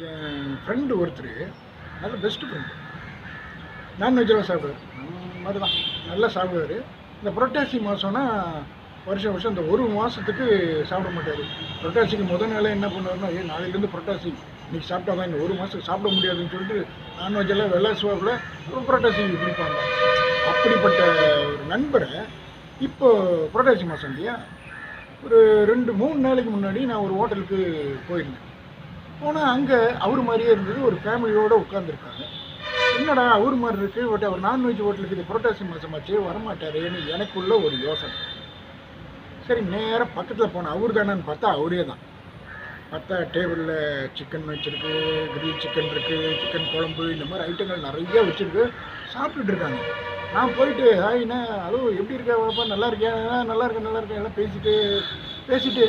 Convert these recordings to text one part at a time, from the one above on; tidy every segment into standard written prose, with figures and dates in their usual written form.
என் friend ஒருத்தர் நல்ல best friend நான்வெஜ்ஜெல்லாம் சாப்பிடுவார். நம்ம மாதிரி தான் நல்லா சாப்பிடுவார். இந்த புரட்டாசி மாதம்னா வருஷம் வருஷம் இந்த ஒரு மாதத்துக்கு சாப்பிட மாட்டார். புரட்டாசிக்கு முதல் நாளே என்ன பண்ணுவார்னா, நாளையிலேருந்து புரட்டாசி இன்றைக்கி சாப்பிட்டா தான் இந்த ஒரு மாதத்துக்கு சாப்பிட முடியாதுன்னு சொல்லிட்டு நான்வெஜ்ஜெல்லாம் வெள்ளை சுவாப்பில் புரட்டாசி பிடிப்பாங்க. அப்படிப்பட்ட ஒரு நண்பரை இப்போ புரட்டாசி மாதம் இல்லையா, ஒரு 2-3 நாளைக்கு முன்னாடி நான் ஒரு ஹோட்டலுக்கு போயிருந்தேன். போனால் அங்கே அவர் மாதிரியே இருந்தது. ஒரு ஃபேமிலியோடு உட்காந்துருக்காங்க. என்னடா அவர் மாதிரி இருக்குது, பட் அவர் நான்வெஜ் ஹோட்டலுக்கு இது புரட்டாசி மாதமாச்சு வரமாட்டாரேன்னு எனக்குள்ள ஒரு யோசனை. சரி, நேராக பக்கத்தில் போனேன். அவர் தானேன்னு பார்த்தா அவரே தான். பார்த்தா டேபிளில் சிக்கன் வச்சுருக்கு, கிரில் சிக்கன் இருக்குது, சிக்கன் குழம்பு, இந்த மாதிரி ஐட்டங்கள் நிறையா வச்சுருக்கு. சாப்பிட்டுட்டு இருக்காங்க. நான் போயிட்டு ஹாய்ண்ணா, அதுவும் எப்படி இருக்கா பாப்பா, நல்லா இருக்கேன், நல்லா இருக்கேன் எல்லாம் பேசிட்டு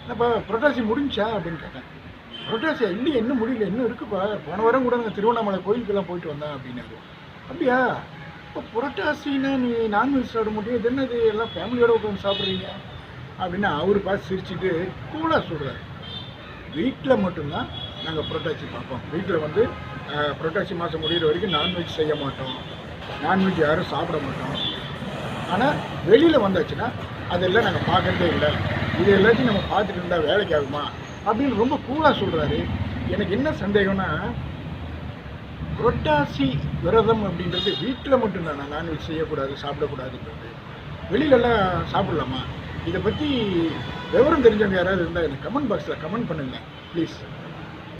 என்னப்பா புரட்டாசி முடிஞ்சா அப்படின்னு கேட்டேன். புரட்டாசியா? இல்லையே, இன்னும் முடியல, இன்னும் இருக்குப்பா. போன வாரம் கூட நான் திருவண்ணாமலை கோயிலுக்கெல்லாம் போயிட்டு வந்தேன் அப்படின்னாரு. அப்படியா? இப்போ புரட்டாசின்னா நீ நான்வெஜ் சாப்பிட முடியும், இது என்னது எல்லாம் ஃபேமிலியோடு உட்காந்து சாப்பிட்றீங்க அப்படின்னு அவர் பார்த்து சிரிச்சுட்டு கூலாக சொல்கிறார். வீட்டில் மட்டும்தான் நாங்கள் புரட்டாசி பார்ப்போம். வீட்டில் வந்து புரட்டாசி மாதம் முடிகிற வரைக்கும் நான்வெஜ் செய்ய மாட்டோம், நான்வெஜ் யாரும் சாப்பிட மாட்டோம். ஆனால் வெளியில் வந்தாச்சுன்னா அதெல்லாம் நாங்கள் பார்க்கறதே இல்லை. இது எல்லாத்தையும் நம்ம பார்த்துட்டு இருந்தால் வேலைக்கு ஆகுமா அப்படின்னு ரொம்ப கூலாக சொல்கிறாரு. எனக்கு என்ன சந்தேகம்னா, புரட்டாசி விரதம் அப்படின்றது வீட்டில் மட்டும்தானா நான்வெஜ் செய்யக்கூடாது, சாப்பிடக்கூடாதுன்றது? வெளியிலலாம் சாப்பிட்லாமா? இதை பற்றி விவரம் தெரிஞ்சவங்க யாராவது இருந்தால் எனக்கு கமெண்ட் பாக்ஸில் கமெண்ட் பண்ணுங்கள் ப்ளீஸ்.